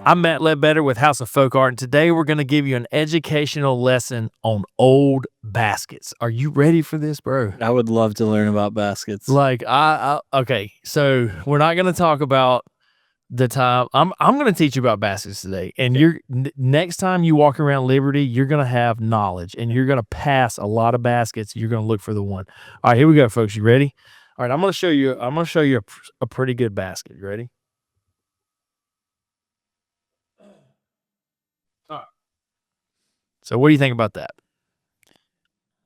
I'm Matt Ledbetter with House of Folk Art, and today we're going to give you an educational lesson on old baskets. Are you ready for this, bro? I would love to learn about baskets. Like, okay, so we're not going to talk about the time. I'm going to teach you about baskets today, and next time you walk around Liberty, you're going to have knowledge, and you're going to pass a lot of baskets. You're going to look for the one. All right, here we go, folks. You ready? All right, I'm going to show you. I'm going to show you a pretty good basket. You ready? All right. So what do you think about that?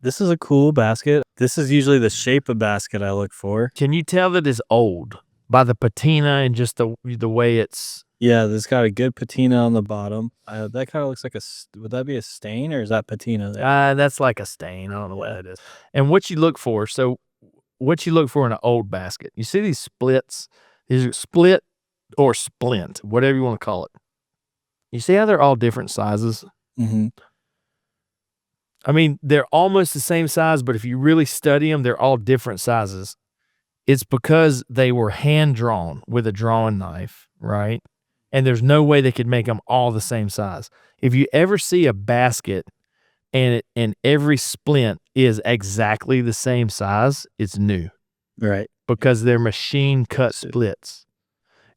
This is a cool basket. This is usually the shape of basket I look for. Can you tell that it's old by the patina and just the way it's? Yeah, this got a good patina on the bottom. That kind of looks like would that be a stain or is that patina there? That's like a stain. I don't know what that is. And what you look for, what you look for in an old basket, you see these splits? These are split or splint, whatever you want to call it. You see how they're all different sizes? Mm-hmm. I mean, they're almost the same size, but if you really study them, they're all different sizes. It's because they were hand-drawn with a drawing knife, right? And there's no way they could make them all the same size. If you ever see a basket and every splint is exactly the same size, it's new. Right. Because they're machine-cut splits.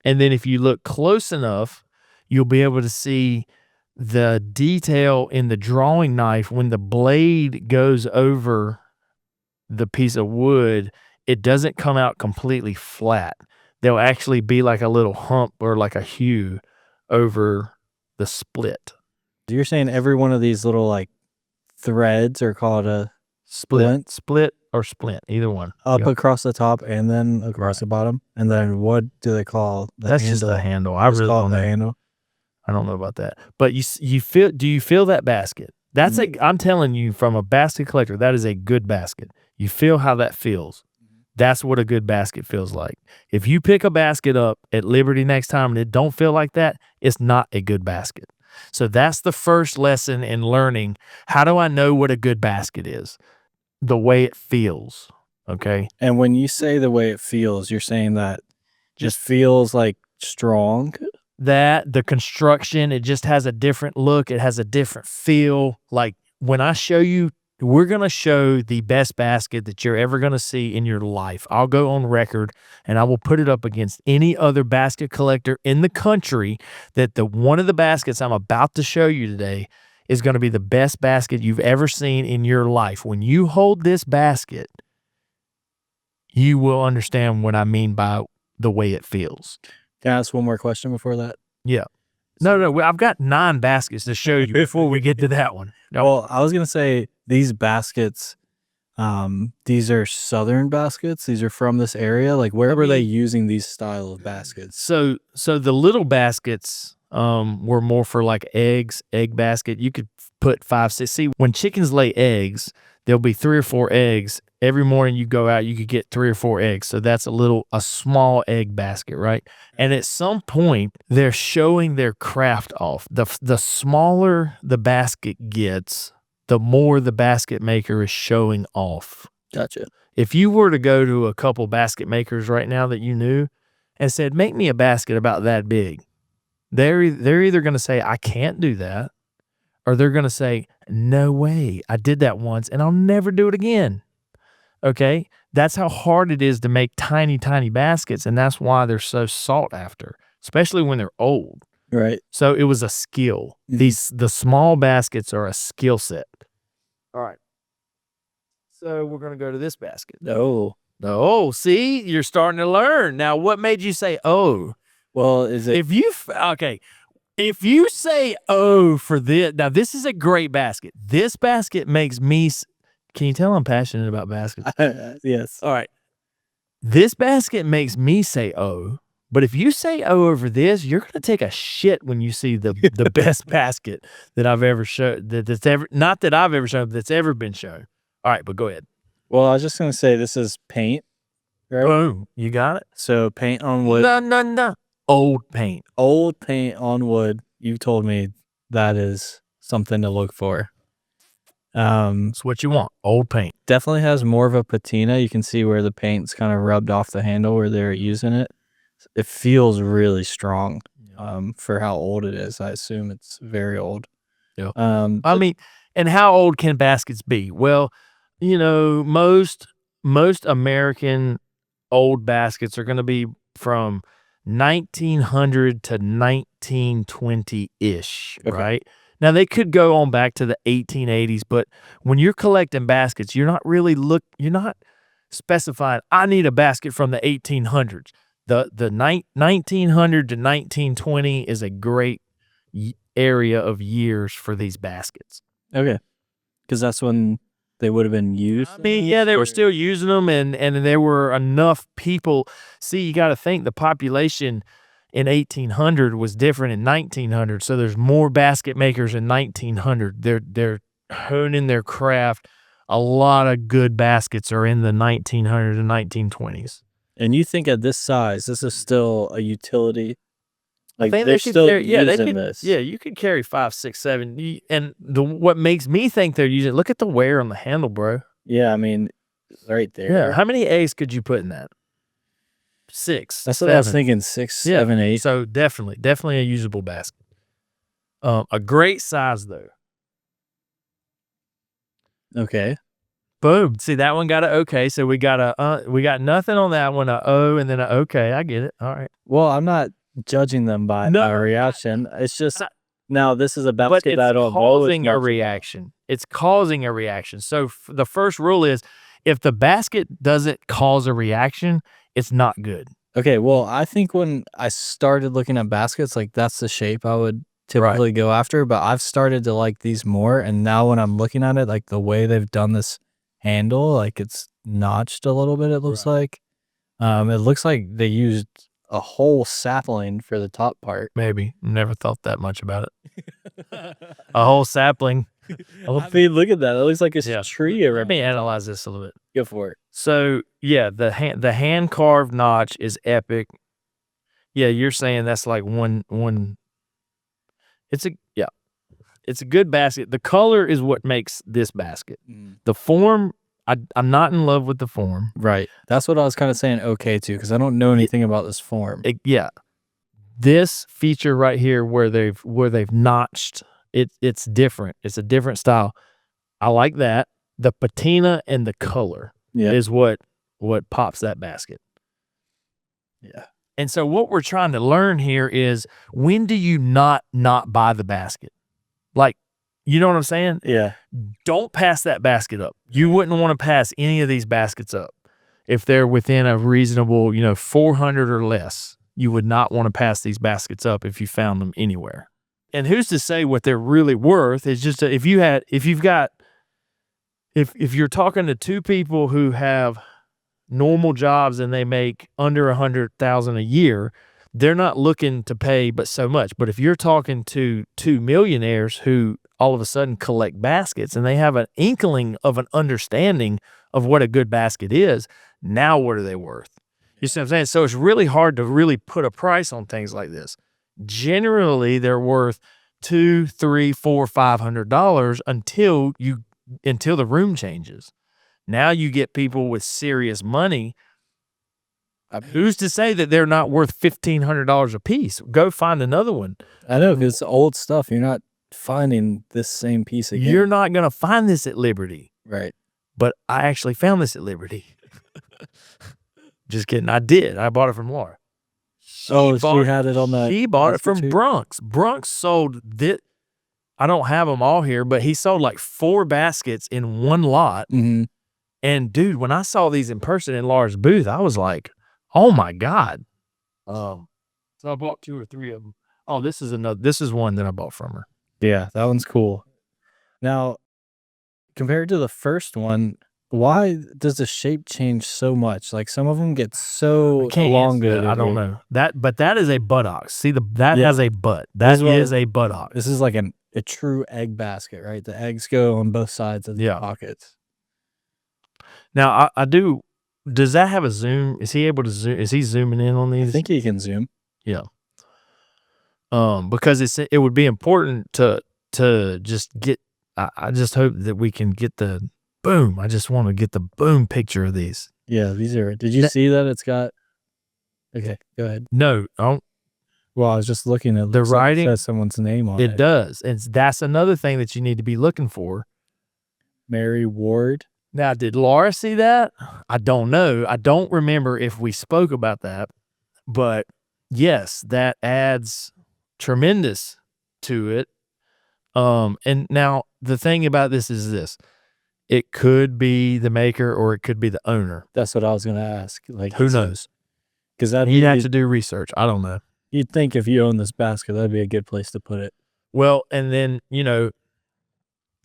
And then if you look close enough, you'll be able to see the detail in the drawing knife. When the blade goes over the piece of wood, it doesn't come out completely flat. There'll actually be like a little hump or like a hue over the split. You're saying every one of these little like threads are called a splint? Split or splint, either one. Up across the top and then across the bottom. And then what do they call the That's handle? just the handle. I really call don't it the know. handle. I don't know about that. But do you feel that basket? That's I'm telling you, from a basket collector, that is a good basket. You feel how that feels. That's what a good basket feels like. If you pick a basket up at Liberty next time and it don't feel like that, it's not a good basket. So that's the first lesson in learning. How do I know what a good basket is? The way it feels, okay? And when you say the way it feels, you're saying that just feels like strong? That the construction, it just has a different look. It has a different feel. Like when I show you, we're going to show the best basket that you're ever going to see in your life. I'll go on record and I will put it up against any other basket collector in the country that one of the baskets I'm about to show you today is going to be the best basket you've ever seen in your life. When you hold this basket, you will understand what I mean by the way it feels. Can I ask one more question before that? Yeah. No, I've got 9 baskets to show you before we get to that one. No. Well, I was going to say these baskets, these are southern baskets. These are from this area. Like where were they using these style of baskets? So the little baskets were more for like egg basket. You could put 5, 6. See, when chickens lay eggs, there'll be 3 or 4 eggs. Every morning you go out, you could get 3 or 4 eggs. So that's a small egg basket, right? And at some point, they're showing their craft off. The smaller the basket gets, the more the basket maker is showing off. Gotcha. If you were to go to a couple basket makers right now that you knew and said, make me a basket about that big, they're either going to say, I can't do that, or they're going to say, no way, I did that once and I'll never do it again. Okay? That's how hard it is to make tiny, tiny baskets, and that's why they're so sought after, especially when they're old. Right. So it was a skill. The small baskets are a skill set. All right. So we're going to go to this basket. No. See, you're starting to learn. Now, what made you say, oh? Well, is it? If you say, oh, for this, now this is a great basket. This basket makes me, can you tell I'm passionate about baskets? Yes. All right. This basket makes me say, oh, but if you say, oh, over this, you're going to take a shit when you see the best basket that I've ever shown, not that I've ever shown, that's ever been shown. All right, but go ahead. Well, I was just going to say this is paint. Right? Boom. You got it? So paint on wood. No. Old paint. Old paint on wood. You told me that is something to look for. It's what you want. Old paint. Definitely has more of a patina. You can see where the paint's kind of rubbed off the handle where they're using it. It feels really strong. Yeah. for how old it is. I assume it's very old. Yeah. I mean, and how old can baskets be? Well, most American old baskets are going to be from 1900 to 1920-ish, Okay. right? Now, they could go on back to the 1880s, but when you're collecting baskets, you're not specifying, I need a basket from the 1800s. The 1900 to 1920 is a great area of years for these baskets. Okay. Because that's when they would have been used. I mean, yeah, they were still using them, and there were enough people. See, you got to think the population in 1800 was different in 1900, so there's more basket makers in 1900. They're honing their craft. A lot of good baskets are in the 1900s and 1920s. And you think at this size, this is still a utility? Like they're still using this. Yeah, you could carry 5, 6, 7. And what makes me think they're using, look at the wear on the handle, bro. Yeah, I mean, right there. Yeah, how many A's could you put in that? 6. That's what I was thinking. 6, 7, 8. So definitely a usable basket. A great size though. Okay. Boom. See, that one got a okay. So we got nothing on that one, a O and then a okay. I get it. All right. Well, I'm not judging them by a reaction. It's just now this is a basket that it's causing a reaction. It's causing a reaction. So the first rule is, if the basket doesn't cause a reaction, it's not good. Okay. Well, I think when I started looking at baskets, like that's the shape I would typically go after, but I've started to like these more. And now when I'm looking at it, like the way they've done this handle, like it's notched a little bit, it looks like. It looks like they used a whole sapling for the top part. Maybe. Never thought that much about it. A whole sapling. I mean, look at that. It looks like a tree. Let me analyze this a little bit. Go for it. So yeah, the hand carved notch is epic. Yeah, you're saying that's like one. It's a good basket. The color is what makes this basket. The form, I'm not in love with the form. Right. That's what I was kind of saying okay to, because I don't know anything about this form. This feature right here where they've notched, it's different. It's a different style. I like that. The patina and the color is what pops that basket. Yeah. And so what we're trying to learn here is, when do you not buy the basket? Like, you know what I'm saying? Yeah. Don't pass that basket up. You wouldn't want to pass any of these baskets up. If they're within a reasonable, 400 or less, you would not want to pass these baskets up if you found them anywhere. And who's to say what they're really worth? It's just if you're talking to two people who have normal jobs and they make under $100,000 a year, they're not looking to pay but so much. But if you're talking to two millionaires who all of a sudden collect baskets and they have an inkling of an understanding of what a good basket is, now what are they worth? You see what I'm saying? So it's really hard to really put a price on things like this. Generally, they're worth $200, $300, $400, $500 until the room changes. Now you get people with serious money. Who's to say that they're not worth $1,500 a piece? Go find another one. I know, because it's old stuff. You're not finding this same piece again. You're not going to find this at Liberty. Right. But I actually found this at Liberty. Just kidding. I did. I bought it from Laura. She had it on that. She bought it from Brunks. Brunks sold this. I don't have them all here, but he sold like 4 baskets in one lot. Mm-hmm. And dude, when I saw these in person in Laura's booth, I was like, oh my God. So I bought 2 or 3 of them. Oh, this is one that I bought from her. Yeah, that one's cool. Now, compared to the first one, why does the shape change so much? Like, some of them get so elongated. I don't know. But that is a buttocks. See, that has a butt. That is a buttock. This is like a true egg basket, right? The eggs go on both sides of the pockets. Now, does that have a zoom? Is he able to zoom? Is he zooming in on these? I think he can zoom. Yeah. Because it would be important to just get, I just hope that we can get the boom. I just want to get the boom picture of these. Yeah, these are, did you see that it's got, okay, go ahead. No, Well, I was just looking at The writing. It says someone's name on it. It does. And that's another thing that you need to be looking for. Mary Ward. Now, did Laura see that? I don't know. I don't remember if we spoke about that, but yes, that adds tremendous to it. And now the thing about this is this: it could be the maker or it could be the owner. That's what I was going to ask. Like, who knows? Because that you'd have to do research. I don't know. You'd think if you own this basket, that'd be a good place to put it. Well, and then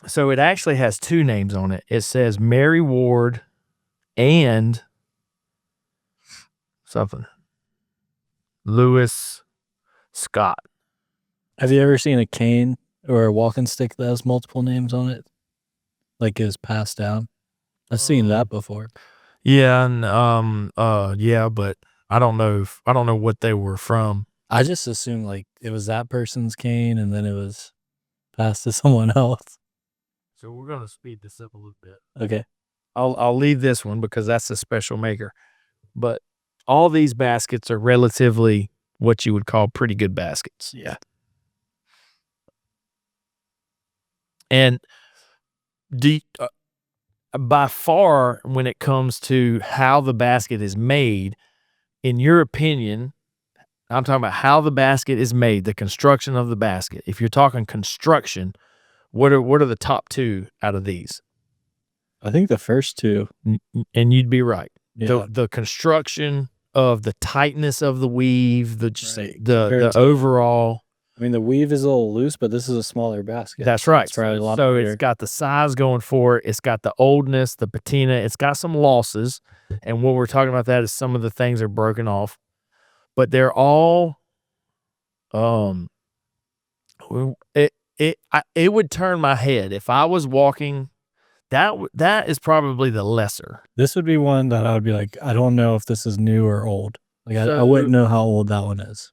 so it actually has two names on it. It says Mary Ward and something. Lewis Scott. Have you ever seen a cane or a walking stick that has multiple names on it? Like is passed down? I've seen that before. Yeah, and yeah, but I don't know what they were from. I just assumed like it was that person's cane and then it was passed to someone else. So we're gonna speed this up a little bit. Okay. I'll leave this one because that's a special maker. But all these baskets are relatively what you would call pretty good baskets. Yeah. And by far, when it comes to how the basket is made, in your opinion, I'm talking about how the basket is made, the construction of the basket. If you're talking construction, what are the top two out of these? I think the first two. And you'd be right. Yeah. The construction of the tightness of the weave, the to, overall. I mean, the weave is a little loose, but this is a smaller basket. That's right. It's probably a lot so bigger. It's got the size going for it. It's got the oldness, the patina. It's got some losses. And what we're talking about that is some of the things are broken off. But they're all, it would turn my head if I was walking. That is probably the lesser. This would be one that I would be like, I don't know if this is new or old. Like I wouldn't know how old that one is.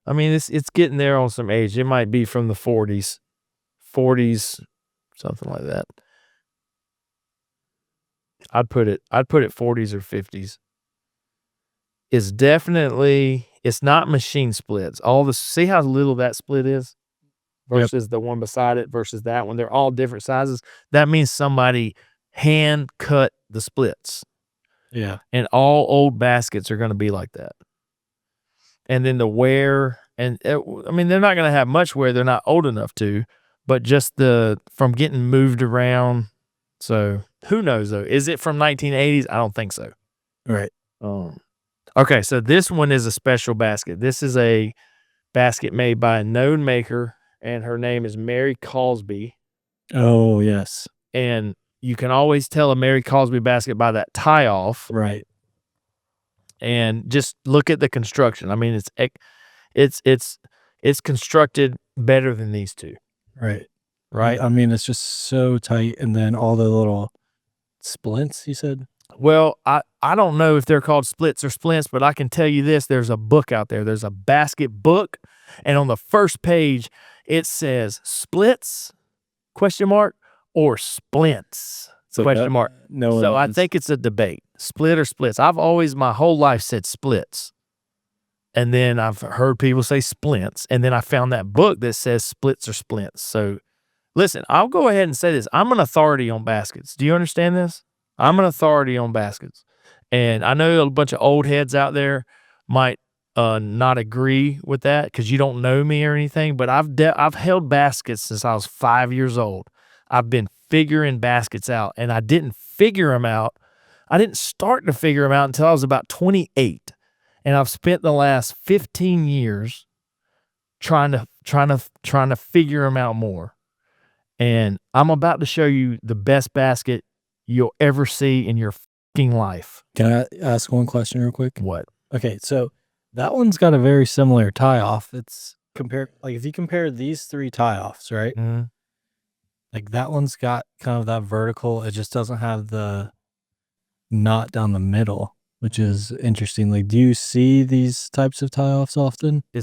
I mean, it's getting there on some age. It might be from the 40s, something like that. I'd put it 40s or 50s. It's definitely, it's not machine splits. See how little that split is versus the one beside it versus that one. They're all different sizes. That means somebody hand cut the splits. Yeah. And all old baskets are going to be like that. And then the wear, and I mean, they're not going to have much wear. They're not old enough to, but just from getting moved around. So who knows though? Is it from 1980s? I don't think so. Right. Okay. So this one is a special basket. This is a basket made by a known maker, and her name is Mary Cosby. Oh, yes. And you can always tell a Mary Cosby basket by that tie off. Right. And just look at the construction. I mean, it's constructed better than these two. Right. Right. I mean, it's just so tight. And then all the little splints, you said? Well, I don't know if they're called splits or splints, but I can tell you this. There's a book out there. There's a basket book. And on the first page, it says splits, ? Or splints, ? No. So I think it's a debate, split or splits. I've always, my whole life said splits. And then I've heard people say splints. And then I found that book that says splits or splints. So listen, I'll go ahead and say this. I'm an authority on baskets. Do you understand this? I'm an authority on baskets. And I know a bunch of old heads out there might not agree with that because you don't know me or anything, but I've held baskets since I was 5 years old. I've been figuring baskets out, and I didn't figure them out. I didn't start to figure them out until I was about 28. And I've spent the last 15 years trying to figure them out more. And I'm about to show you the best basket you'll ever see in your fucking life. Can I ask one question real quick? What? Okay, so that one's got a very similar tie off. It's if you compare these three tie offs, right? Mm-hmm. Like that one's got kind of that vertical. It just doesn't have the knot down the middle, which is interesting. Like, do you see these types of tie offs often? No,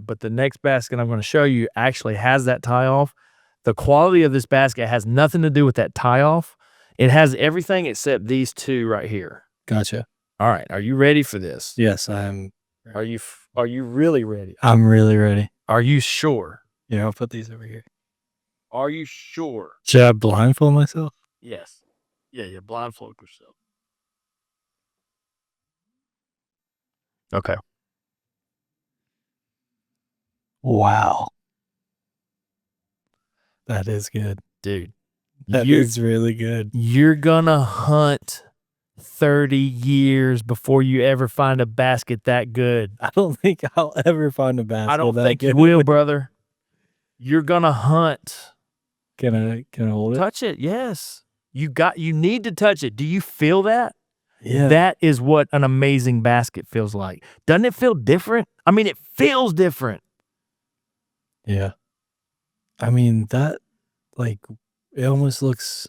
but the next basket I'm going to show you actually has that tie off. The quality of this basket has nothing to do with that tie off. It has everything except these two right here. Gotcha. All right. Are you ready for this? Yes, I'm. Are you really ready? I'm really ready. Are you sure? Yeah, I'll put these over here. Are you sure? Should I blindfold myself? Yes. Yeah, blindfold yourself. Okay. Wow. That is good. Dude. That is really good. You're gonna hunt 30 years before you ever find a basket that good. I don't think I'll ever find a basket. I don't that think good. you will, brother. You're gonna hunt. Can I hold it? Touch it, yes. You need to touch it. Do you feel that? Yeah. That is what an amazing basket feels like. Doesn't it feel different? I mean, it feels different. Yeah. I mean, that, like, it almost looks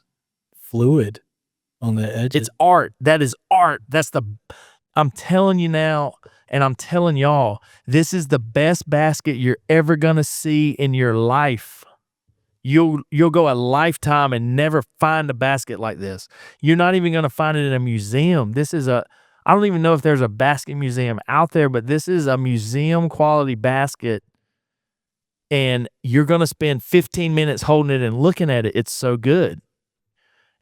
fluid on the edges. It's art. That is art. I'm telling you now, and I'm telling y'all, this is the best basket you're ever gonna see in your life. You'll go a lifetime and never find a basket like this. You're not even gonna find it in a museum. I don't even know if there's a basket museum out there, but this is a museum quality basket. And you're gonna spend 15 minutes holding it and looking at it. It's so good.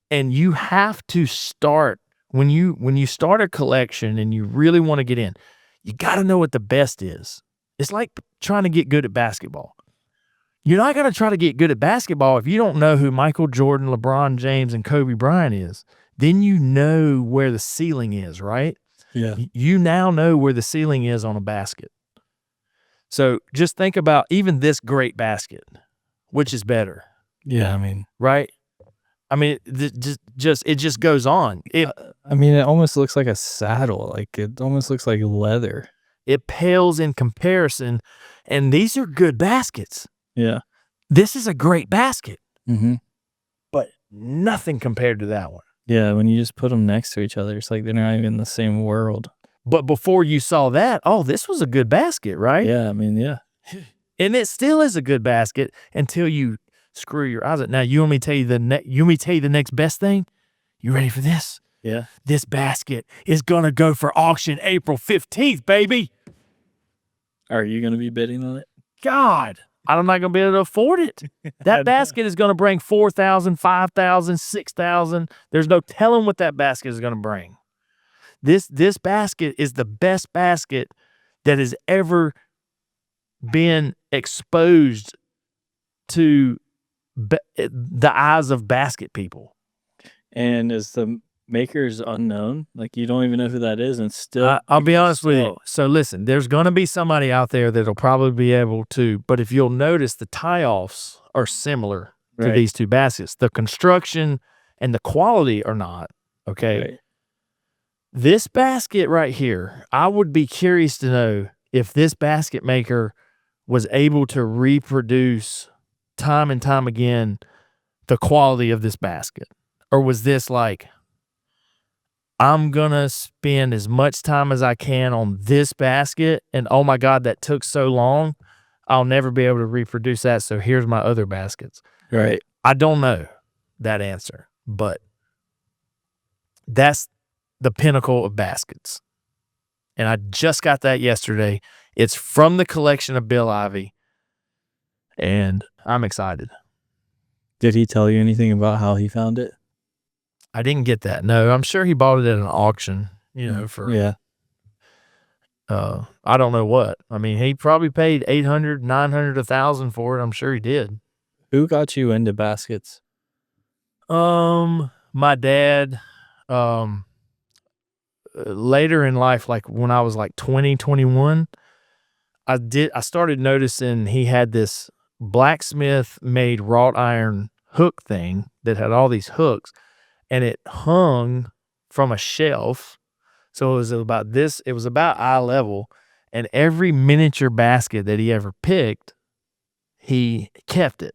And you have to start when you start a collection and you really want to get in, you got to know what the best is. It's like trying to get good at basketball. You're not going to try to get good at basketball if you don't know who Michael Jordan, LeBron James, and Kobe Bryant is. Then you know where the ceiling is, right? Yeah. You now know where the ceiling is on a basket. So just think about even this great basket, which is better. Yeah, I mean. Right? I mean, it just goes on. I mean, it almost looks like a saddle. Like, it almost looks like leather. It pales in comparison, and these are good baskets. Yeah. This is a great basket. Mm-hmm. But nothing compared to that one. Yeah, when you just put them next to each other, it's like they're not even in the same world. But before you saw that, oh, this was a good basket, right? Yeah, I mean, yeah. And it still is a good basket until you screw your eyes out. Now, you want me to tell you the next best thing? You ready for this? Yeah. This basket is going to go for auction April 15th, baby. Are you going to be bidding on it? God, I'm not going to be able to afford it. That basket is going to bring $4,000, $5,000, $6,000. There's no telling what that basket is going to bring. This basket is the best basket that has ever been exposed to the eyes of basket people. And is the maker's unknown? Like, you don't even know who that is, and still. I'll be honest with you. So listen, there's going to be somebody out there that'll probably be able to, but if you'll notice, the tie-offs are similar to these two baskets. The construction and the quality are not, okay? Right. This basket right here, I would be curious to know if this basket maker was able to reproduce time and time again the quality of this basket. Or was this like, I'm going to spend as much time as I can on this basket, and oh my God, that took so long, I'll never be able to reproduce that, so here's my other baskets. Right. I don't know that answer, but that's the pinnacle of baskets. And I just got that yesterday. It's from the collection of Bill Ivy, and I'm excited. Did he tell you anything about how he found it? I didn't get that. No, I'm sure he bought it at an auction, for I don't know what. I mean, he probably paid $800, $900, $1,000 for it. I'm sure he did. Who got you into baskets? My dad, later in life, like when I was like 20, 21, I started noticing he had this blacksmith made wrought iron hook thing that had all these hooks, and it hung from a shelf. So it was about eye level, and every miniature basket that he ever picked, he kept it.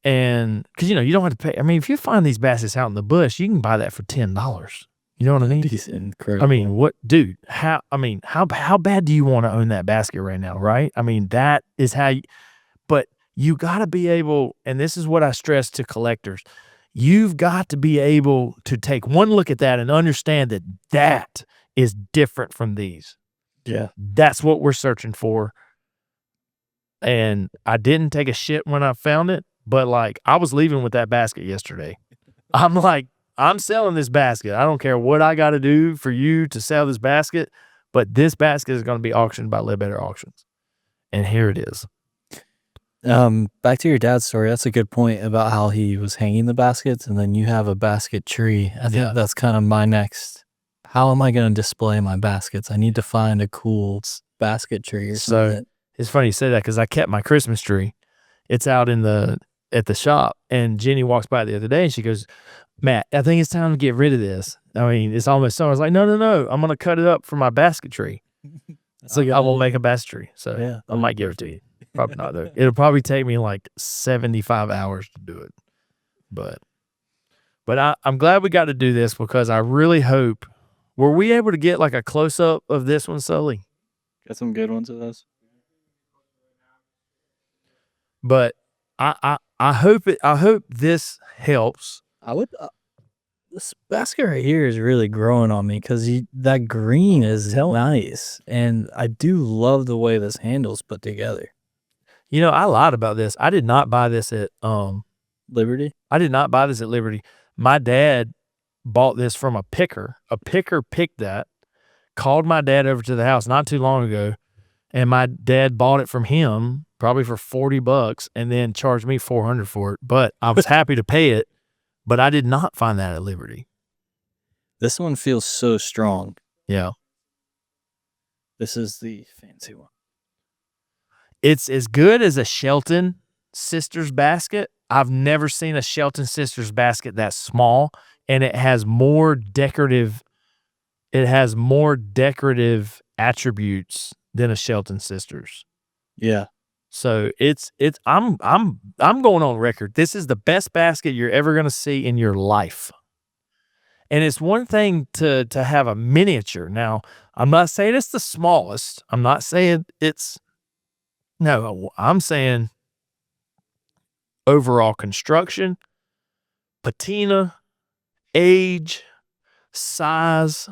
And because, you don't have to pay. I mean, if you find these baskets out in the bush, you can buy that for $10. You know what I mean? He's incredible. I mean, what, dude, how bad do you want to own that basket right now, right? I mean, that is how but you got to be able, and this is what I stress to collectors, you've got to be able to take one look at that and understand that is different from these. Yeah. That's what we're searching for. And I didn't take a shit when I found it, but like I was leaving with that basket yesterday. I'm like, I'm selling this basket. I don't care what I got to do for you to sell this basket, but this basket is going to be auctioned by Ledbetter Auctions. And here it is. Back to your dad's story. That's a good point about how he was hanging the baskets, and then you have a basket tree. I think that's kind of my next. How am I going to display my baskets? I need to find a cool basket tree or something. It's funny you say that because I kept my Christmas tree. It's out at the shop, and Jenny walks by the other day and she goes, Matt, I think it's time to get rid of this. I mean, it's almost summer. I was like, no, I'm going to cut it up for my basket tree. So I will make a basket tree. So yeah, I might give it to you. Probably not though. It'll probably take me like 75 hours to do it. But I'm glad we got to do this because I really hope. Were we able to get like a close up of this one, Sully? Got some good ones of those. But I hope this helps. I would. This basket right here is really growing on me because that green is nice, and I do love the way this handle's put together. You know, I lied about this. I did not buy this at Liberty. I did not buy this at Liberty. My dad bought this from a picker. A picker picked that, called my dad over to the house not too long ago, and my dad bought it from him probably for $40 and then charged me $400 for it. But I was happy to pay it, but I did not find that at Liberty. This one feels so strong. Yeah. This is the fancy one. It's as good as a Shelton Sisters basket. I've never seen a Shelton Sisters basket that small, and it has more decorative attributes than a Shelton Sisters. Yeah. So I'm going on record. This is the best basket you're ever going to see in your life. And it's one thing to have a miniature. Now, I'm not saying it's the smallest. I'm not saying I'm saying overall construction, patina, age, size,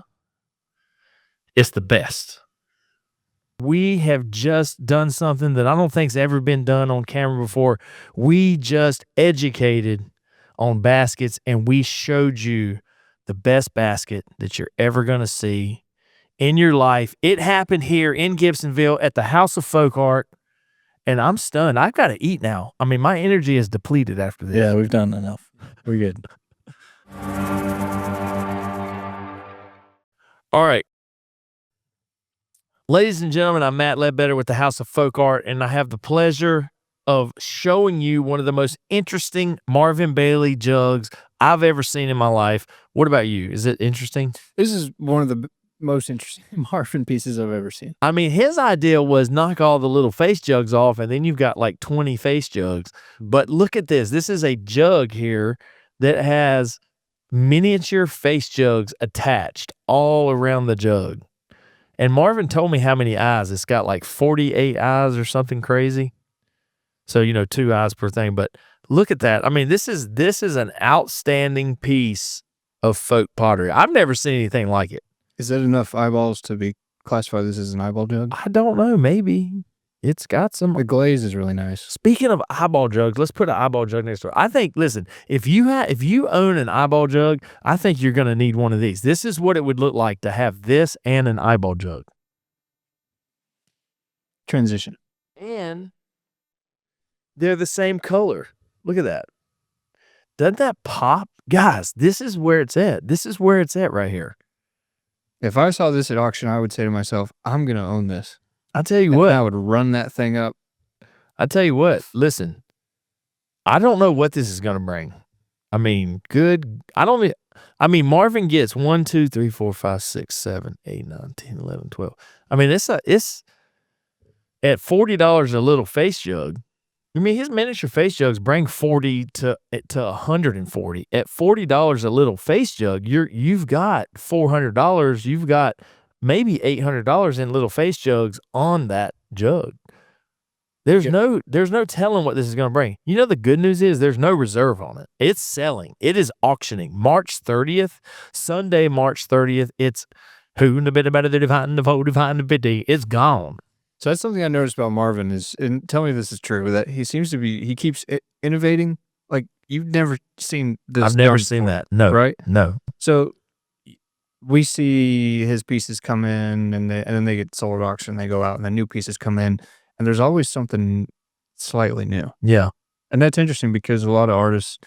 it's the best. We have just done something that I don't think's ever been done on camera before. We just educated on baskets, and we showed you the best basket that you're ever going to see in your life. It happened here in Gibsonville at the House of Folk Art, and I'm stunned. I've got to eat now. I mean, my energy is depleted after this. Yeah, we've done enough. We're good. All right. Ladies and gentlemen, I'm Matt Ledbetter with the House of Folk Art, and I have the pleasure of showing you one of the most interesting Marvin Bailey jugs I've ever seen in my life. What about you? Is it interesting? This is one of the most interesting Marvin pieces I've ever seen. I mean, his idea was knock all the little face jugs off, and then you've got like 20 face jugs. But look at this. This is a jug here that has miniature face jugs attached all around the jug. And Marvin told me how many eyes. It's got like 48 eyes or something crazy. So, 2 eyes per thing. But look at that. I mean, this is an outstanding piece of folk pottery. I've never seen anything like it. Is that enough eyeballs to be classified this as an eyeball jug? I don't know. Maybe. It's got some. The glaze is really nice. Speaking of eyeball jugs, let's put an eyeball jug next to it. I think, listen, if you own an eyeball jug, I think you're going to need one of these. This is what it would look like to have this and an eyeball jug. Transition. And they're the same color. Look at that. Doesn't that pop? Guys, this is where it's at. This is where it's at right here. If I saw this at auction, I would say to myself, I'm going to own this. I'll tell you what. I would run that thing up. I tell you what, listen, I don't know what this is going to bring. I mean, Marvin gets 1, 2, 3, 4, 5, 6, 7, 8, 9, 10, 11, 12. I mean, it's at $40 a little face jug. I mean, his miniature face jugs bring 40 to 140. At $40 a little face jug, you've got $400. You've got maybe $800 in little face jugs on that jug. There's no telling what this is going to bring. The good news is there's no reserve on it. It's selling. It is auctioning March 30th, Sunday, March 30th. Who in the bit about the divine, the 45, the 50? It's gone. So that's something I noticed about Marvin is, and tell me this is true, that he seems to be, he keeps innovating. Like you've never seen this. I've never done seen before, that. No. right? No. So we see his pieces come in and then they get sold at auction. They go out and the new pieces come in and there's always something slightly new. Yeah. And that's interesting because a lot of artists,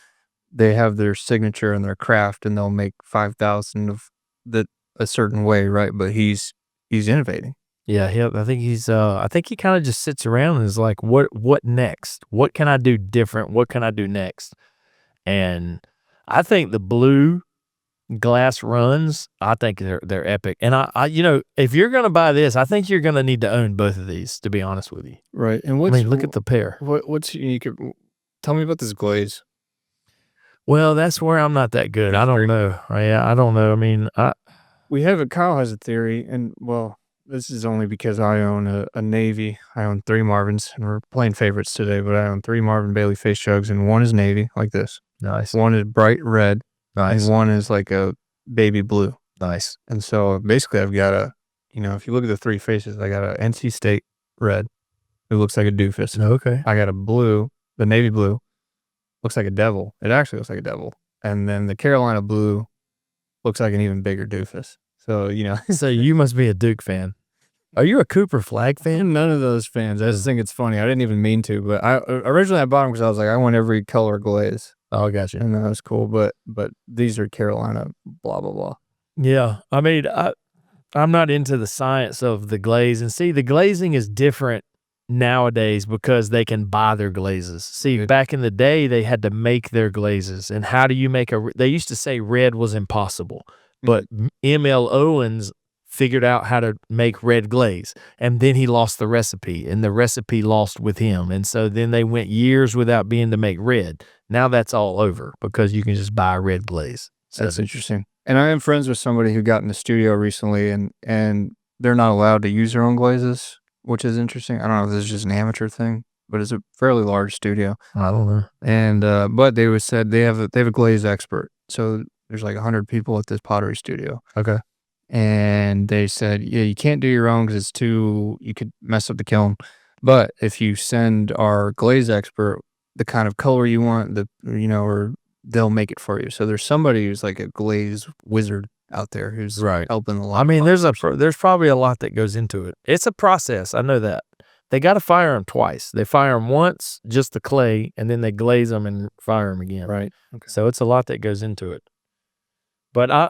they have their signature and their craft and they'll make 5,000 of that a certain way, right? But he's innovating. Yeah, I think I think he kind of just sits around and is like, what next? What can I do different? What can I do next? And I think the blue glass runs, I think they're epic. And I if you're going to buy this, I think you're going to need to own both of these, to be honest with you. Right. And look at the pair. What's unique? Tell me about this glaze. Well, that's where I'm not that good. I don't know. Yeah, I don't know. I mean, Kyle has a theory, and well, this is only because I own a Navy. I own 3 Marvins, and we're playing favorites today, but I own 3 Marvin Bailey face jugs, and one is Navy, like this. Nice. One is bright red. Nice. And one is like a baby blue. Nice. And so basically I've got if you look at the 3 faces, I got a NC State red, who looks like a doofus. Okay. I got a blue, the navy blue, looks like a devil. It actually looks like a devil. And then the Carolina blue looks like an even bigger doofus. So, So you must be a Duke fan. Are you a Cooper Flag fan? None of those fans. I just think it's funny. I didn't even mean to, but originally I bought them because I was like, I want every color glaze. Oh, I got you. And that was cool. But these are Carolina, blah, blah, blah. Yeah. I mean, I'm not into the science of the glaze. And see, the glazing is different nowadays because they can buy their glazes. See, back in the day, they had to make their glazes. And how do you make they used to say red was impossible. But M.L. Owens figured out how to make red glaze, and then he lost the recipe, and the recipe lost with him, and so then they went years without being to make red. Now that's all over because you can just buy a red glaze. So that's interesting. And I am friends with somebody who got in the studio recently, and they're not allowed to use their own glazes, which is interesting. I don't know if this is just an amateur thing, but it's a fairly large studio. I don't know. And but they said they have a glaze expert, so there's like 100 people at this pottery studio. Okay. And they said, yeah, you can't do your own because you could mess up the kiln. But if you send our glaze expert the kind of color you want, or they'll make it for you. So there's somebody who's like a glaze wizard out there who's helping a lot. I mean, there's probably a lot that goes into it. It's a process. I know that. They got to fire them twice. They fire them once, just the clay, and then they glaze them and fire them again. Right. Okay. So it's a lot that goes into it. But I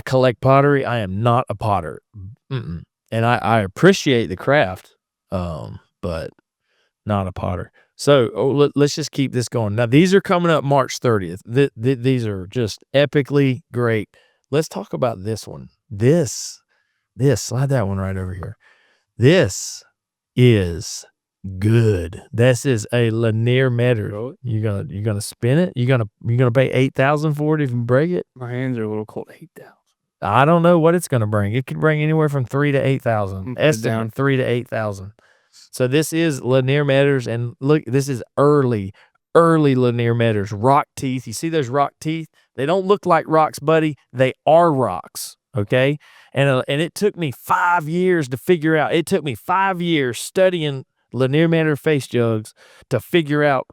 collect pottery. I am not a potter. And I appreciate the craft, but not a potter. So let's just keep this going. Now, these are coming up March 30th. These are just epically great. Let's talk about this one. This, slide that one right over here. This is good. This is a Lanier Meaders. You're gonna spin it. You're gonna pay $8,000 for it if you break it. My hands are a little cold. 8,000. I don't know what it's gonna bring. It could bring anywhere from 3,000 to 8,000. Estimate 3,000 to 8,000. So this is Lanier Meaders, and look, this is early Lanier Meaders. Rock teeth. You see those rock teeth? They don't look like rocks, buddy. They are rocks. Okay, and it took me 5 years to figure out. It took me 5 years studying Lanier Meaders face jugs to figure out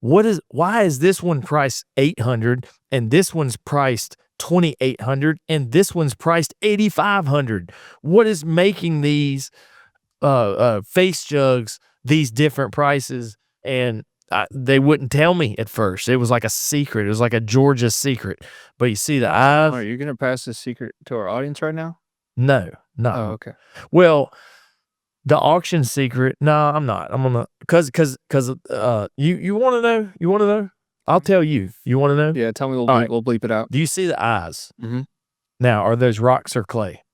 why is this one priced $800 and this one's priced $2,800 and this one's priced $8,500. What is making these face jugs these different prices? And they wouldn't tell me at first. It was like a secret. It was like a Georgia secret. But you see the eyes. Are you gonna pass this secret to our audience right now? No. Oh, okay. Well, the auction secret. No, I'm not. I'm gonna because you want to know. You want to know? I'll tell you. You want to know? Yeah, tell me. We'll bleep it out. Do you see the eyes? Mm-hmm. Now, are those rocks or clay?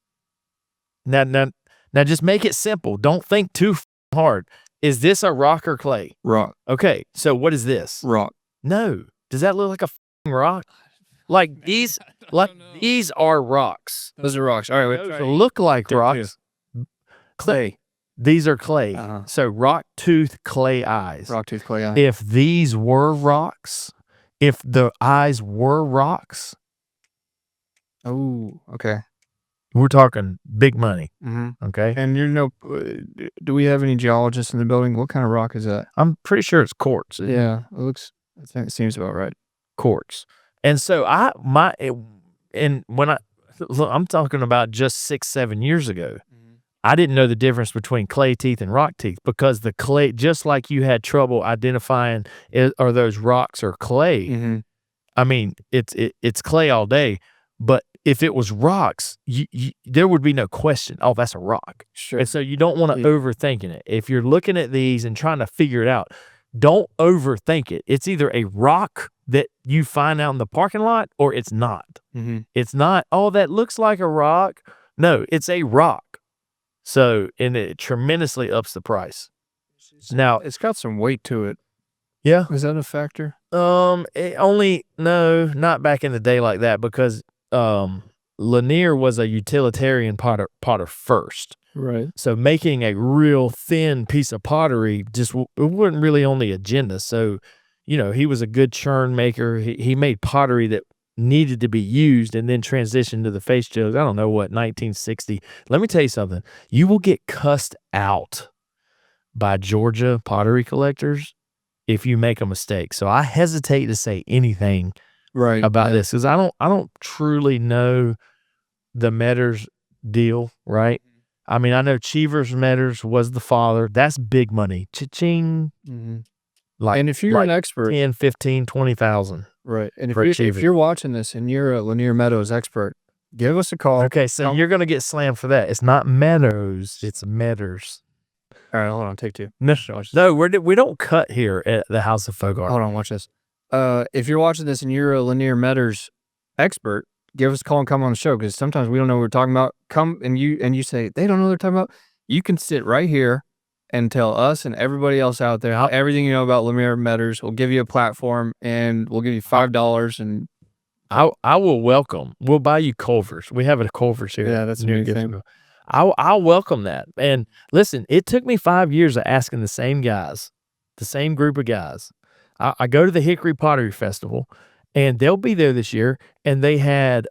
Now, just make it simple. Don't think too hard. Is this a rock or clay? Rock. Okay, so what is this? Rock. No. Does that look like a rock? Like these are rocks. Those are rocks. All right, Those look like rocks. Clay. These are clay. So rock tooth clay eyes. Rock tooth clay eye. If these were rocks, if the eyes were rocks. Oh, okay. We're talking big money. Mm-hmm. Okay. And do we have any geologists in the building? What kind of rock is that? I'm pretty sure it's quartz. Yeah, I think it seems about right. Quartz. And so I'm talking about just 6-7 years ago. I didn't know the difference between clay teeth and rock teeth, because the clay, just like you had trouble identifying are those rocks or clay. Mm-hmm. I mean, it's clay all day, but if it was rocks, there would be no question. Oh, that's a rock. Sure. And so you don't want to overthinking it. If you're looking at these and trying to figure it out, don't overthink it. It's either a rock that you find out in the parking lot, or it's not. Mm-hmm. It's not, oh, that looks like a rock. No, it's a rock. So, and it tremendously ups the price. Now, It's got some weight to it. yeah. Is that a factor? No, not back in the day like that, because Lanier was a utilitarian potter first. Right. So making a real thin piece of pottery just it wasn't really on the agenda. So, he was a good churn maker. He made pottery that needed to be used, and then transitioned to the face jugs. I don't know what, 1960. Let me tell you something. You will get cussed out by Georgia pottery collectors if you make a mistake. So I hesitate to say anything about this, because I don't truly know the Meaders deal, right? I mean, I know Cheever's Meaders was the father. That's big money. Cha-ching. Mm-hmm. And if you're an expert, 10, 15, 20,000. Right. And if you're watching this and you're a Lanier Meadows expert, give us a call. Okay, so you're going to get slammed for that. It's not Meadows, it's Meaders. All right, hold on, take two. No, we don't cut here at the House of Folk Art. Hold on, watch this. If you're watching this and you're a Lanier Meadows expert, give us a call and come on the show, because sometimes we don't know what we're talking about. Come and you say they don't know what they're talking about. You can sit right here and tell us and everybody else out there everything you know about Lanier Meadows. We'll give you a platform, and we'll give you $5, and I will welcome. We'll buy you Culvers. We have a Culvers here. Yeah, that's a new thing. I'll welcome that. And listen, it took me 5 years of asking the same guys, the same group of guys. I go to the Hickory Pottery Festival, and they'll be there this year, and they had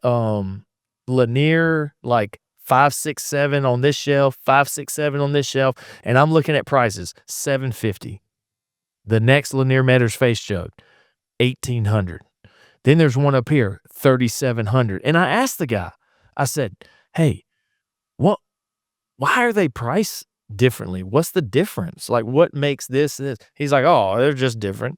Lanier, like 5, 6, 7 on this shelf, 5, 6, 7 on this shelf, and I'm looking at prices, $750. The next Lanier Meaders face jug, $1,800. Then there's one up here, $3,700. And I asked the guy, I said, hey, why are they priced differently? What's the difference? Like, what makes this? He's like, oh, they're just different.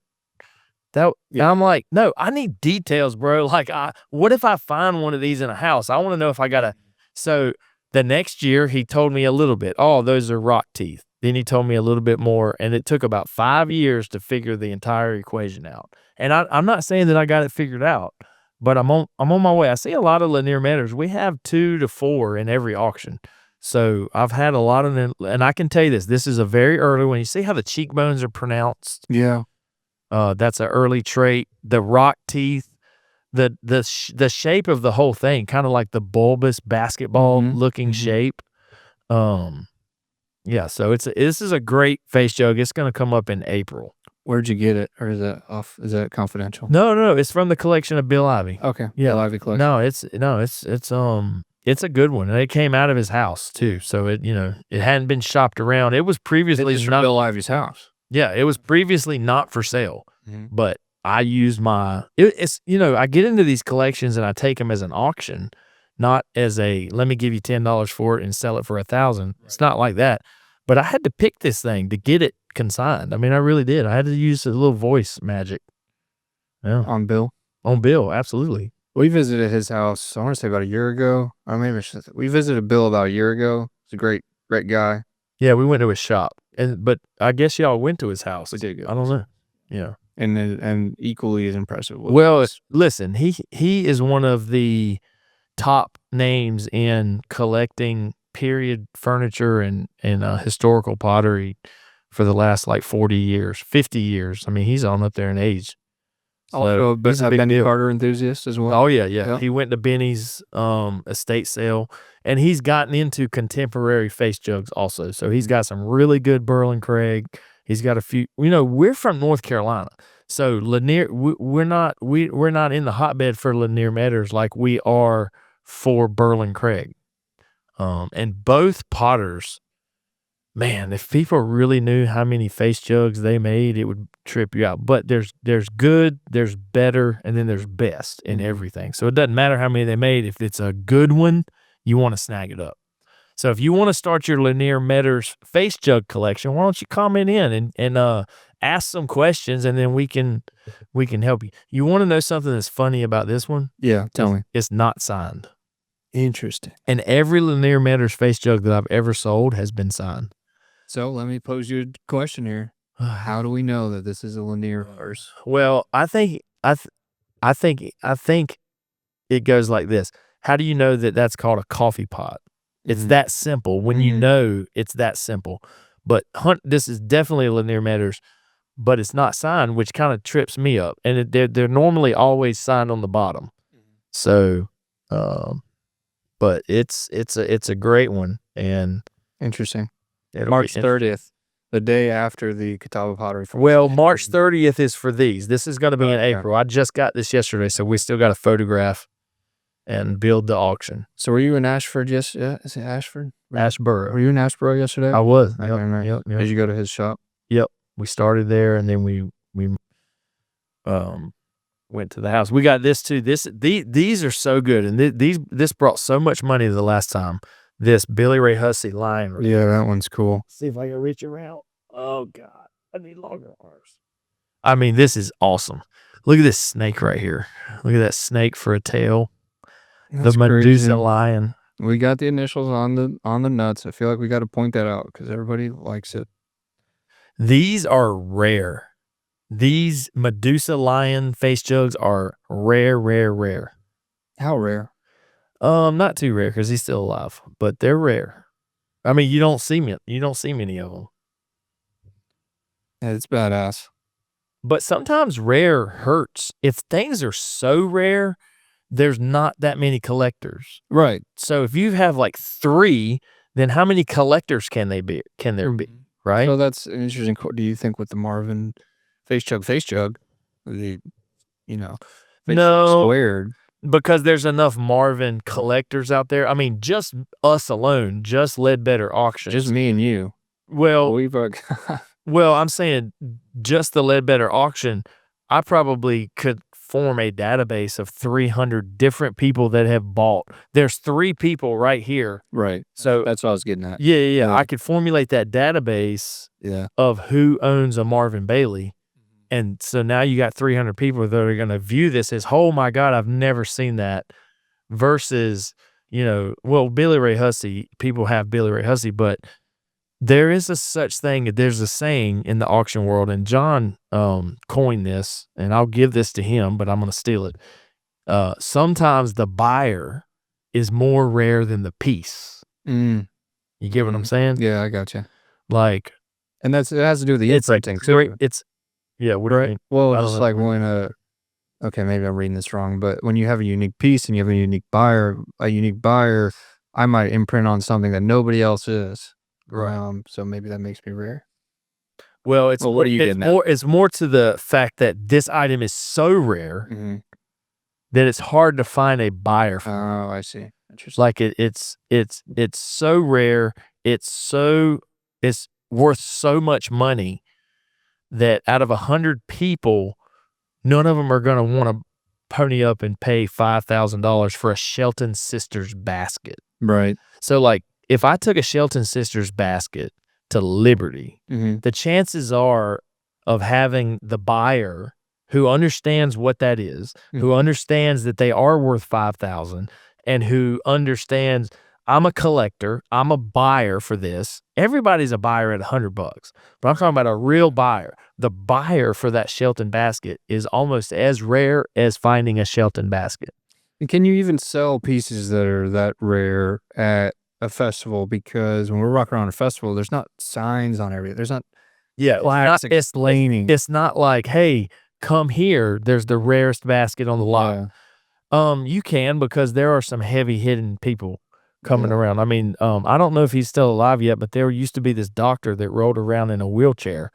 I'm like, no, I need details, bro. Like, what if I find one of these in a house? I want to know if I got to. So the next year, he told me a little bit. Oh, those are rock teeth. Then he told me a little bit more, and it took about 5 years to figure the entire equation out. And I'm not saying that I got it figured out, but I'm on my way. I see a lot of Lanier Meaders. We have 2 to 4 in every auction. So I've had a lot of them, and I can tell you this is a very early one. You see how the cheekbones are pronounced? Yeah. That's an early trait. The rock teeth, the shape of the whole thing, kind of like the bulbous basketball looking shape. Yeah, so this is a great face jug. It's going to come up in April. Where'd you get it, or is that confidential? No, it's from the collection of Bill Ivy. Okay. Yeah. Bill Ivy collection. It's a good one, and it came out of his house too. So it hadn't been shopped around. It was previously from Bill Ivy's house. Yeah, it was previously not for sale, but I used I get into these collections and I take them as an auction, not as let me give you $10 for it and sell it for $1,000. Right. It's not like that. But I had to pick this thing to get it consigned. I mean, I really did. I had to use a little voice magic. Yeah. On Bill? On Bill, absolutely. We visited his house, I want to say about a year ago. Or maybe we visited Bill about a year ago. He's a great guy. Yeah, we went to his shop. But I guess y'all went to his house. We did go. I don't know. Yeah. And equally as impressive. Well, listen, he is one of the top names in collecting period furniture and historical pottery for the last like 40 years, 50 years. I mean, he's on up there in age. Also a Benny Carter enthusiast as well. Oh, yeah. He went to Benny's estate sale, and he's gotten into contemporary face jugs also. So he's got some really good Berlin Craig. He's got a few. We're from North Carolina, so Lanier. We're not in the hotbed for Lanier Meaders like we are for Berlin Craig. And both potters, man, if people really knew how many face jugs they made, it would trip you out. But there's good, there's better, and then there's best in everything. So it doesn't matter how many they made. If it's a good one, you want to snag it up. So if you want to start your Lanier Meaders face jug collection, why don't you comment in and ask some questions, and then we can help you. You want to know something that's funny about this one? Yeah, tell me. It's not signed. Interesting. And every Lanier Meaders face jug that I've ever sold has been signed. So let me pose you a question here. How do we know that this is a Lanier horse? Well, I think it goes like this. How do you know that that's called a coffee pot? It's that simple. When you know, it's that simple. But this is definitely a Lanier Meaders, but it's not signed, which kind of trips me up. And they're normally always signed on the bottom. So, but it's a great one. And interesting. It'll March be 30th, the day after the Catawba pottery. Well, March 30th is for these. This is going to be in April. I just got this yesterday, so we still got to photograph and build the auction. So were you in Ashford? Yes, yeah. Is it Ashford? Ashboro. Were you in Ashboro yesterday? I was. Okay, Yep. Did you go to his shop? Yep. We started there, and then we went to the house. We got this too. These are so good, and this brought so much money the last time. This Billy Ray Hussey lion. Yeah, that one's cool. See if I can reach around. Oh God, I need longer arms. I mean, this is awesome. Look at this snake right here. Look at that snake for a tail. That's the Medusa crazy. lion. We got the initials on the nuts. I feel like we got to point that out because everybody likes it. These are rare. These Medusa lion face jugs are rare. How rare? Not too rare because he's still alive, but they're rare. I mean, you don't see many of them. Yeah, it's badass. But sometimes rare hurts. If things are so rare, there's not that many collectors. Right. So if you have like 3, then how many collectors can there be? Right? So that's an interesting. Do you think with the Marvin face jug, the No, squared? because there's enough Marvin collectors out there. I mean, just us alone, just Ledbetter Auctions. Just me and you. Well, Well, I'm saying just the Ledbetter Auction, I probably could form a database of 300 different people that have bought. There's 3 people right here. right. So That's what I was getting at. yeah. I could formulate that database Yeah. of who owns a Marvin Bailey. And so now you got 300 people that are going to view this as, oh my God, I've never seen that, versus, Billy Ray Hussey, people have Billy Ray Hussey, but there is there's a saying in the auction world, and John coined this, and I'll give this to him, but I'm going to steal it. Sometimes the buyer is more rare than the piece. You get what I'm saying? Yeah, I got you. Like, And it has to do with the imprinting too. Yeah, what do you mean? Well, I don't just know. like when okay, maybe I'm reading this wrong, but when you have a unique piece and you have a unique buyer, I might imprint on something that nobody else is. Right. So maybe that makes me rare. Well, what are you getting at? It's more to the fact that this item is so rare that it's hard to find a buyer for. Oh, I see. Interesting. Like it's so rare, it's worth so much money that out of 100 people, none of them are going to want to pony up and pay $5,000 for a Shelton Sisters basket. Right. So like, if I took a Shelton Sisters basket to Liberty, the chances are of having the buyer who understands what that is, who understands that they are worth $5,000, and who understands I'm a collector, I'm a buyer for this. Everybody's a buyer at $100, but I'm talking about a real buyer. The buyer for that Shelton basket is almost as rare as finding a Shelton basket. And can you even sell pieces that are that rare at a festival? Because when we're walking around a festival, there's not signs on everything. There's not plaques explaining. It's not like, hey, come here. There's the rarest basket on the lot. Yeah. You can, because there are some heavy hitting people coming around. I mean, I don't know if he's still alive yet, but there used to be this doctor that rode around in a wheelchair,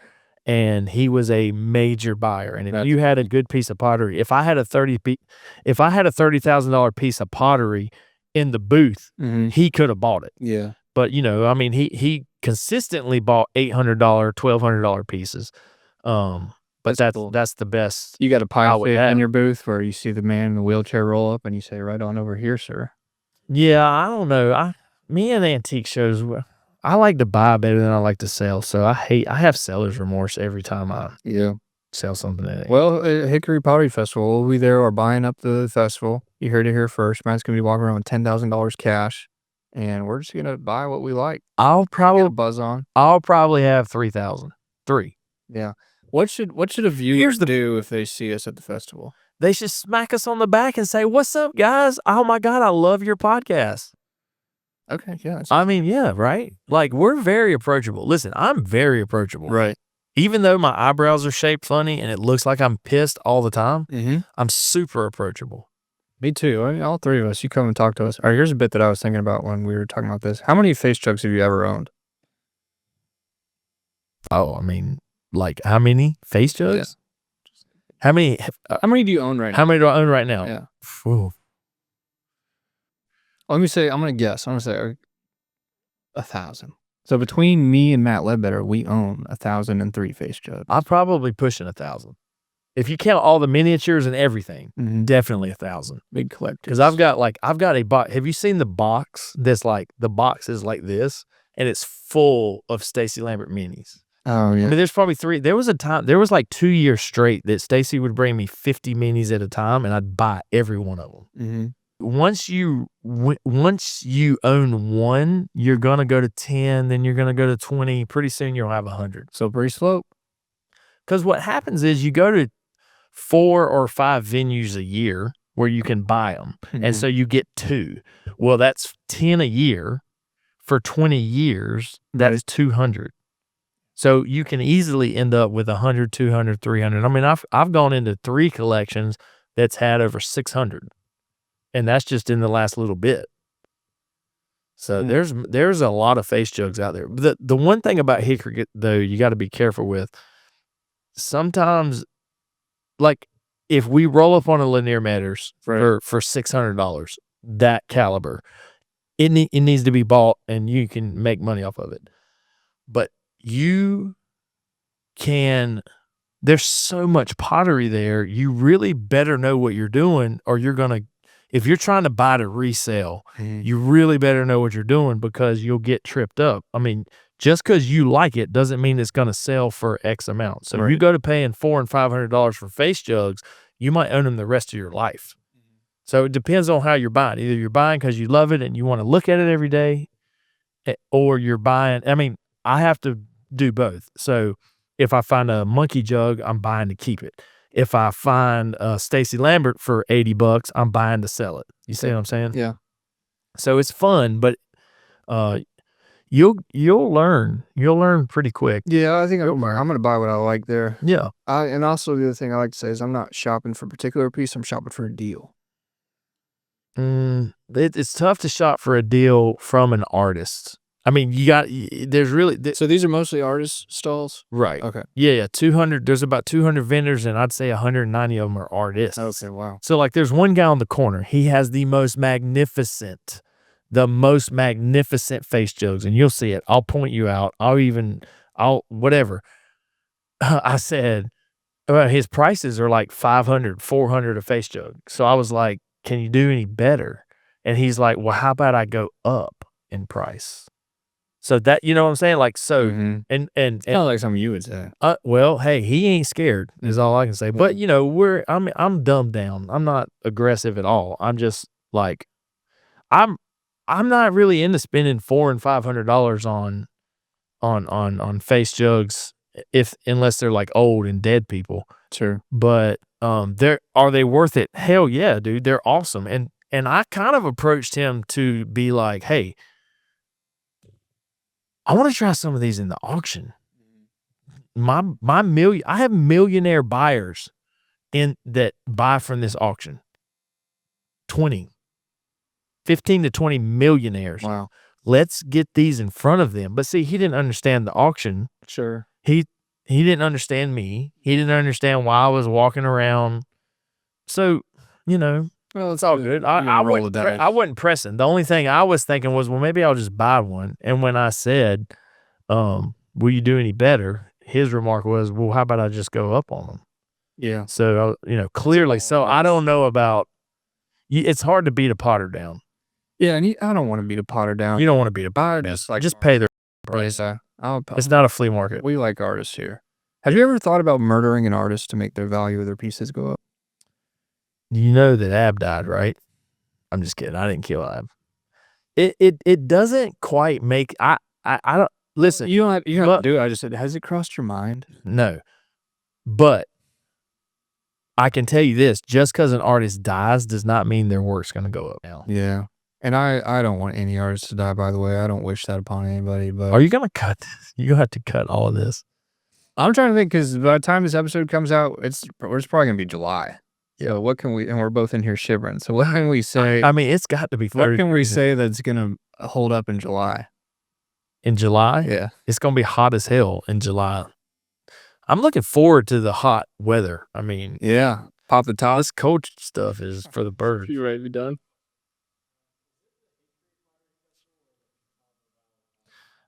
and he was a major buyer. And if you had a good piece of pottery, if I had a $30,000 piece of pottery in the booth, Mhm. he could have bought it. Yeah. But, you know, I mean, he consistently bought $800, $1,200 pieces. But That's cool. that's the best. You got a I pile would fit have. in your booth where you see the man in the wheelchair roll up and you say, "Right on over here, sir." Yeah, I don't know. Me and antique shows, I like to buy better than I like to sell. So I have seller's remorse every time I Yeah. sell something. Well, Hickory Pottery Festival, we'll be there or buying up the festival. You heard it here first. Matt's going to be walking around with $10,000 cash, and we're just going to buy what we like. I'll Get a probably buzz on. have 3,000. 3. Yeah. What should a viewer do if they see us at the festival? They should smack us on the back and say, "What's up, guys? Oh my God, I love your podcast." Okay, yeah. I mean, yeah, right? Like, we're very approachable. Listen, I'm very approachable. Right. Even though my eyebrows are shaped funny and it looks like I'm pissed all the time, Mm-hmm. I'm super approachable. Me too. I mean, all three of us. You come and talk to us. All right, here's a bit that I was thinking about when we were talking about this. How many face jugs have you ever owned? Oh, I mean, like, how many face jugs? How many? How many do you own right now? How many do I own right now? Yeah. Ooh. Let me say, I'm going to guess. I'm going to say 1,000. So between me and Matt Ledbetter, we own 1,003 face jugs. I'm probably pushing 1,000. If you count all the miniatures and everything, definitely 1,000. Big collector. Because I've got a box. Have you seen the box? That's like, the box is like this, and it's full of Stacey Lambert minis. Oh, yeah. I mean, there's probably 3. There was like 2 years straight that Stacey would bring me 50 minis at a time, and I'd buy every one of them. Mm-hmm. Once you own one, you're gonna go to 10, then you're gonna go to 20. Pretty soon you'll have 100. So pretty slow. Because what happens is you go to 4 or 5 venues a year where you can buy them, and so you get 2. Well, that's 10 a year for 20 years. That is 200. So you can easily end up with 100, 200, 300. I mean, I've gone into 3 collections that's had over 600. And that's just in the last little bit. So there's a lot of face jugs out there. The one thing about Hickory, though, you got to be careful with. Sometimes, like, if we roll up on a Lanier Meaders for $600, that caliber, it needs to be bought, and you can make money off of it. But you can. There's so much pottery there. You really better know what you're doing, or you're gonna. If you're trying to buy to resell, you really better know what you're doing, because you'll get tripped up. I mean, just because you like it doesn't mean it's going to sell for X amount. So if you go to paying $400 and $500 for face jugs, you might own them the rest of your life. So it depends on how you're buying. Either you're buying because you love it and you want to look at it every day, or you're buying. I mean, I have to do both. So if I find a monkey jug, I'm buying to keep it. If I find Stacey Lambert for $80, I'm buying to sell it. You see what I'm saying? Yeah. So it's fun, but you'll learn. You'll learn pretty quick. Yeah, I think I'm going to buy what I like there. Yeah. And also the other thing I like to say is I'm not shopping for a particular piece. I'm shopping for a deal. It's tough to shop for a deal from an artist. I mean, so these are mostly artist stalls? Right. Okay. Yeah, 200. There's about 200 vendors, and I'd say 190 of them are artists. Okay, wow. So, like, there's one guy on the corner. He has the most magnificent face jugs, and you'll see it. I'll point you out. Whatever. I said, well, his prices are like $500, $400 a face jug. So I was like, can you do any better? And he's like, well, how about I go up in price? So that, you know what I'm saying? Like, so, and kind of like something you would say. Well, hey, he ain't scared is all I can say. But, you know, I'm dumbed down. I'm not aggressive at all. I'm just like, I'm not really into spending $400 and $500 on face jugs, unless they're like old and dead people. Sure. But are they worth it? Hell yeah, dude. They're awesome. And I kind of approached him to be like, hey, I want to try some of these in the auction. I have millionaire buyers that buy from this auction. 15 to 20 millionaires. Wow. Let's get these in front of them. But see, he didn't understand the auction. Sure. He didn't understand me. He didn't understand why I was walking around. So, you know, Well, It's all good. I wasn't pressing. The only thing I was thinking was, well, maybe I'll just buy one. And when I said, will you do any better? His remark was, well, how about I just go up on them? Yeah. So, clearly. So I don't know about, it's hard to beat a potter down. Yeah, and I don't want to beat a potter down. You don't want to beat a potter down. Just pay their price. It's not a flea market. We like artists here. Have you ever thought about murdering an artist to make the value of their pieces go up? You know that Ab died, right? I'm just kidding. I didn't kill Ab. It doesn't quite make, I don't, listen. You don't have to do it. I just said, has it crossed your mind? No. But I can tell you this, just because an artist dies does not mean their work's going to go up now. Yeah. And I don't want any artist to die, by the way. I don't wish that upon anybody. But are you going to cut this? You're going to have to cut all of this. I'm trying to think, because by the time this episode comes out, it's probably going to be July. Yeah. So what can we, and we're both in here shivering. So what can we say? I mean, it's got to be 30. What can we say that's going to hold up in July? In July? Yeah. It's going to be hot as hell in July. I'm looking forward to the hot weather. I mean, yeah. Pop the top. This cold stuff is for the birds. You ready to be done?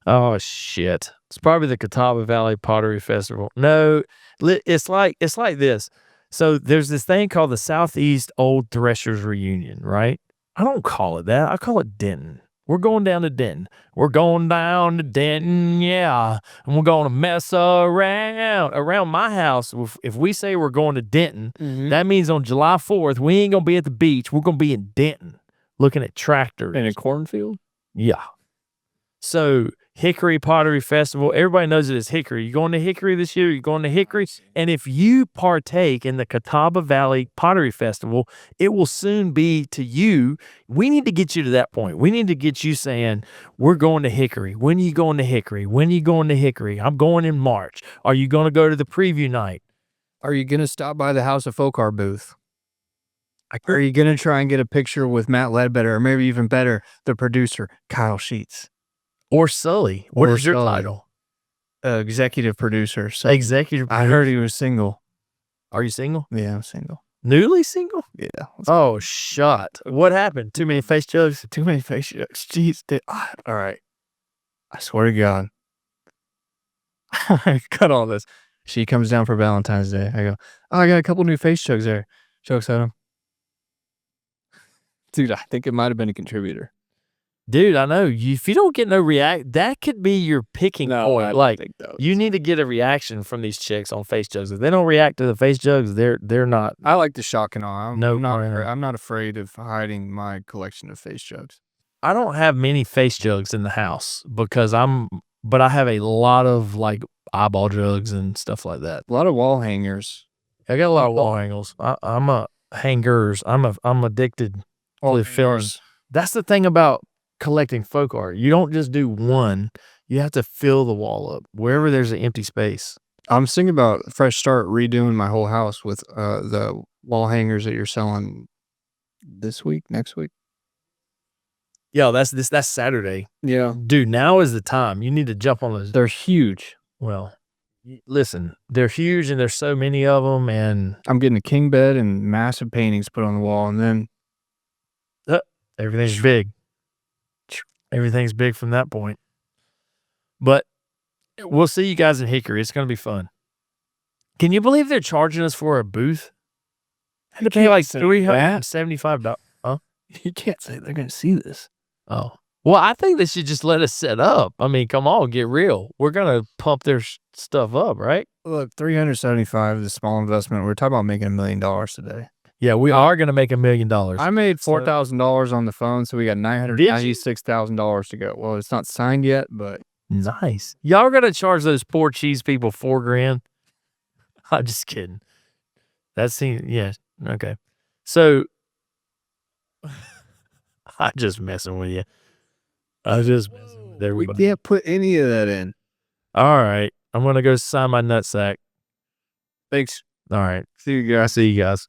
Oh, shit. It's probably the Catawba Valley Pottery Festival. No, it's like this. So there's this thing called the Southeast Old Threshers Reunion, right? I don't call it that. I call it Denton. We're going down to Denton. We're going down to Denton, yeah. And we're going to mess around. Around my house, if we say we're going to Denton, that means on July 4th, we ain't going to be at the beach. We're going to be in Denton looking at tractors. In a cornfield? Yeah. So Hickory Pottery Festival, everybody knows it as Hickory. You going to Hickory this year? You going to Hickory? And if you partake in the Catawba Valley Pottery Festival, it will soon be to you. We need to get you to that point. We need to get you saying, we're going to Hickory. When are you going to Hickory? When are you going to Hickory? I'm going in March. Are you going to go to the preview night? Are you going to stop by the House of Folk Art booth? Are you going to try and get a picture with Matt Ledbetter, or maybe even better, the producer, Kyle Sheets? Or Sully. What is your title? Executive producer. So Executive producer. I heard he was single. Are you single? Yeah, I'm single. Newly single? Yeah. Oh, shut. What happened? Too many face jugs? Too many face jugs. Jeez. All right. I swear to God. I cut all this. She comes down for Valentine's Day. I go, oh, I got a couple new face jugs there. Jokes at him. Dude, I think it might have been a contributor. Dude, I know. If you don't get no react, that could be your picking point. I like, think you need to get a reaction from these chicks on face jugs. If they don't react to the face jugs, they're not. I like the shock and awe. I'm not afraid of hiding my collection of face jugs. I don't have many face jugs in the house because but I have a lot of like eyeball jugs and stuff like that. A lot of wall hangers. I got a lot of wall hangers. I'm addicted to feeling. That's the thing about collecting folk art. You don't just do one. You have to fill the wall up wherever there's an empty space. I'm thinking about a fresh start, redoing my whole house with the wall hangers that you're selling this week, next week. Yeah, that's Saturday. Yeah. Dude, now is the time. You need to jump on those. They're huge. Well, listen, they're huge and there's so many of them, and I'm getting a king bed and massive paintings put on the wall, and then everything's big. Everything's big from that point. But we'll see you guys in Hickory. It's going to be fun. Can you believe they're charging us for a booth? I had to pay like $375. Huh? You can't say they're going to see this. Oh. Well, I think they should just let us set up. I mean, come on, get real. We're going to pump their stuff up, right? Look, $375 is a small investment. We're talking about making $1 million today. Yeah, we are going to make $1 million. I made $4,000 on the phone, so we got $996,000 to go. Well, it's not signed yet, but nice. Y'all are going to charge those poor cheese people $4,000? I'm just kidding. That seems, yeah, okay. So, I'm just messing with you. I'm just messing with everybody. We can't put any of that in. All right. I'm going to go sign my nutsack. Thanks. All right. See you guys. See you guys.